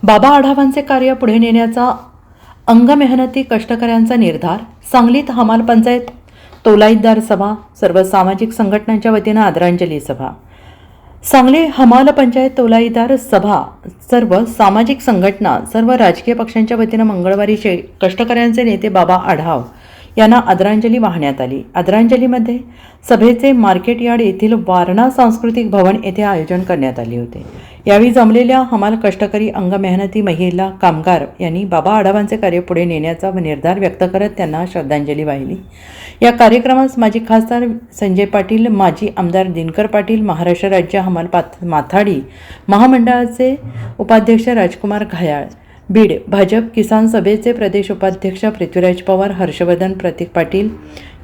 बाबा आढावांचे कार्य पुढे नेण्याचा अंगमेहनती कष्टकऱ्यांचा निर्धार. सांगलीत हमाल पंचायत तोलाईदार सभा. सर्व सामाजिक संघटनांच्या वतीनं आदरांजली सभा. सांगली हमाल पंचायत तोलाईदार सभा, सर्व सामाजिक संघटना, सर्व राजकीय पक्षांच्या वतीनं मंगळवारी कष्टकऱ्यांचे नेते बाबा आढाव यांना आदरांजली वाहण्यात आली. आदरांजलीमध्ये सभेचे मार्केट यार्ड येथील वारणा सांस्कृतिक भवन येथे आयोजन करण्यात आले होते. यावेळी जमलेल्या हमाल कष्टकरी अंगमेहनती महिला कामगार यांनी बाबा आढावांचे कार्य पुढे नेण्याचा निर्धार व्यक्त करत त्यांना श्रद्धांजली वाहिली. या कार्यक्रमास माजी खासदार संजय पाटील, माजी आमदार दिनकर पाटील, महाराष्ट्र राज्य हमाल माथाडी महामंडळाचे उपाध्यक्ष राजकुमार घायाळ, बीड भाजप किसान सभेचे प्रदेश उपाध्यक्ष पृथ्वीराज पवार, हर्षवर्धन प्रतीक पाटील,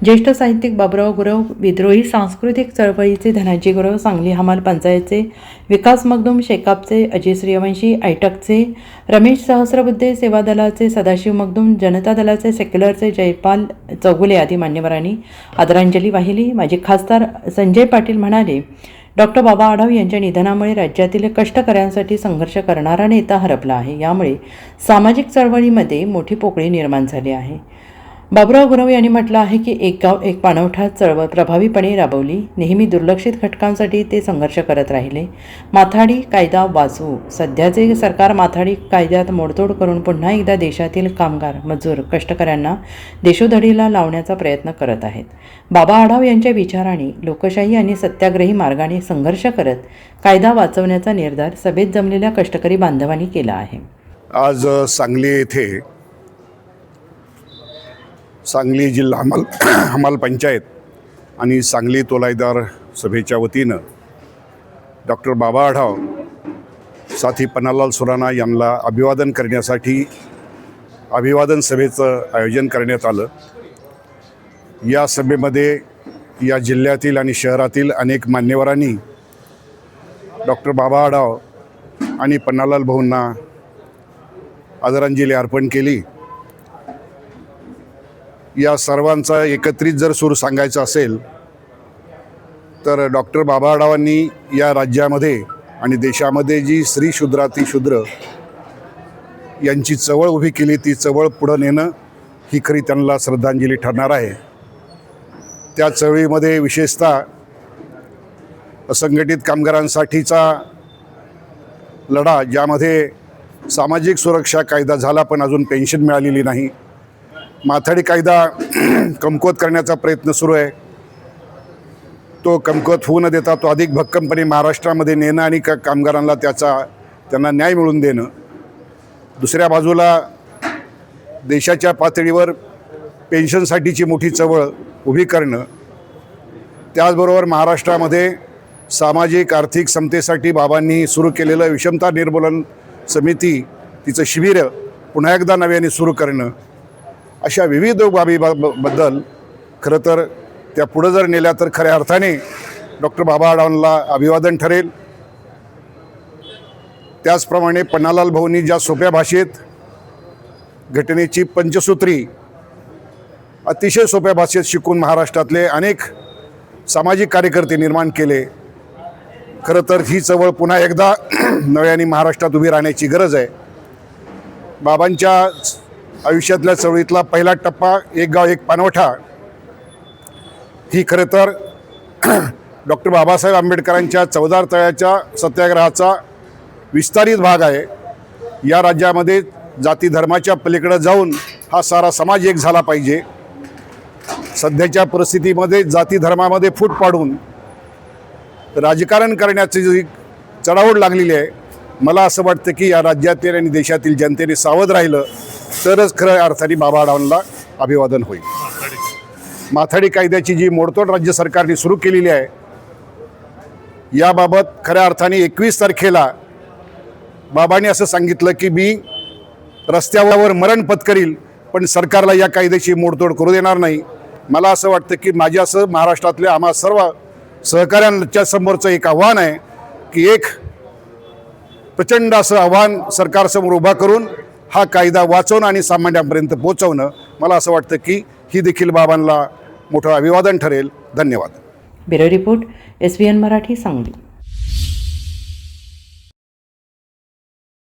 ज्येष्ठ साहित्यिक बाबुराव गुरव, विद्रोही सांस्कृतिक चळवळीचे धनाजी गुरव, सांगली हमाल पंचायतचे विकास मगदूम, शेकापचे अजय सूर्यवंशी, आयटकचे रमेश सहस्रबुद्धे, सेवा दलाचे सदाशिव मगदूम, जनता दलाचे सेक्युलरचे जयपाल चौगुले आदी मान्यवरांनी आदरांजली वाहिली. माजी खासदार संजय पाटील म्हणाले, डॉक्टर बाबा आढाव यांच्या निधनामुळे राज्यातील कष्टकऱ्यांसाठी संघर्ष करणारा नेता हरपला आहे. यामुळे सामाजिक चळवळीमध्ये मोठी पोकळी निर्माण झाली आहे. बाबुराव गुरव यांनी म्हटलं आहे की एक गाव एक पाणवठा चळवळ प्रभावीपणे राबवली. नेहमी दुर्लक्षित घटकांसाठी ते संघर्ष करत राहिले. माथाडी कायदा वाचवू. सध्याचे सरकार माथाडी कायद्यात मोडतोड करून पुन्हा एकदा देशातील कामगार, मजूर, कष्टकऱ्यांना देशोधडीला लावण्याचा प्रयत्न करत आहेत. बाबा आढाव यांच्या विचाराने लोकशाही आणि सत्याग्रही मार्गाने संघर्ष करत कायदा वाचवण्याचा निर्धार सभेत जमलेल्या कष्टकरी बांधवांनी केला आहे. आज सांगली येथे सांगली जिल्हा हमाल पंचायत आणि सांगली तोलाईदार सभेच्या वतीनं डॉक्टर बाबा आढाव साथी पन्नालाल सुराणा यांना अभिवादन करण्यासाठी अभिवादन सभेचं आयोजन करण्यात आलं. या सभेमध्ये या जिल्ह्यातील आणि शहरातील अनेक मान्यवरांनी डॉक्टर बाबा आढाव आणि पन्नालाल भाऊंना आदरांजली अर्पण केली. या सर्वांचा एकत्रित जर सूर सांगायचा असेल तर डॉक्टर बाबा आढावांनी या राज्यामध्ये आणि देशामध्ये जी स्त्री शूद्रातिशूद्र यांची चळवळ उभी केली, ती चळवळ पुढं नेणं ही खरी त्यांना श्रद्धांजली ठरणार आहे. त्या चळवळीमध्ये विशेषतः असंघटित कामगारांसाठीचा लढा, ज्यामध्ये सामाजिक सुरक्षा कायदा झाला पण अजून पेन्शन मिळालेली नाही. माथाडी कायदा कमकुवत करण्याचा प्रयत्न सुरू आहे. तो कमकुवत होऊ न देता तो अधिक भक्कमपणे महाराष्ट्रामध्ये नेणं आणि कामगारांना त्यांना न्याय मिळवून देणं. दुसऱ्या बाजूला देशाच्या पातळीवर पेन्शनसाठीची मोठी चळवळ उभी करणं. त्याचबरोबर महाराष्ट्रामध्ये सामाजिक आर्थिक समतेसाठी बाबांनी सुरू केलेलं विषमता निर्मूलन समिती, तिचं शिबिर पुन्हा एकदा नव्याने सुरू करणं. अशा विविध बाबीबद्दल खरं तर त्या पुढं जर नेल्या तर खऱ्या अर्थाने डॉक्टर बाबा आढावांना अभिवादन ठरेल. त्याचप्रमाणे पन्नालाल भाऊंनी ज्या सोप्या भाषेत घटनेची पंचसूत्री अतिशय सोप्या भाषेत शिकून महाराष्ट्रातले अनेक सामाजिक कार्यकर्ते निर्माण केले. खरं तर ही चळवळ पुन्हा एकदा नव्याने महाराष्ट्रात उभी राहण्याची गरज आहे. बाबांच्या आयुष्यातल्या चळवळीतला पहिला टप्पा एक गाव एक पाणवठा ही खरं तर डॉक्टर बाबासाहेब आंबेडकरांच्या 14 तळ्याच्या सत्याग्रहाचा विस्तारित भाग आहे. या राज्यामध्ये जाती धर्माच्या पलीकडे जाऊन हा सारा समाज एक झाला पाहिजे. सध्याच्या परिस्थितीमध्ये जाती धर्मामध्ये फूट पाडून राजकारण करण्याची जी चढाओढ लागलेली आहे, मला असं वाटतं की या राज्यातील आणि देशातील जनतेने सावध राहिलं तरच खऱ्या अर्थाने बाबा आढावांना अभिवादन होईल. माथाडी कायद्याची जी मोडतोड राज्य सरकारने सुरू केलेली आहे, याबाबत खऱ्या अर्थाने 21 तारखेला बाबांनी असं सांगितलं की मी रस्त्यावर मरण पत्करील पण सरकारला या कायद्याची मोडतोड करू देणार नाही. मला असं वाटतं की माझ्यासह महाराष्ट्रातल्या आम्हा सर्व सहकाऱ्यांच्या समोरचं एक आव्हान आहे की एक प्रचंड असं आव्हान सरकारसमोर उभा करून हा कायदा वाचवणं आणि सामान्यांपर्यंत पोहोचवणं. मला असं वाटतं की ही देखील बाबांना मोठं अभिवादन ठरेल. धन्यवाद. Bureau report, SVN Marathi, Sangli.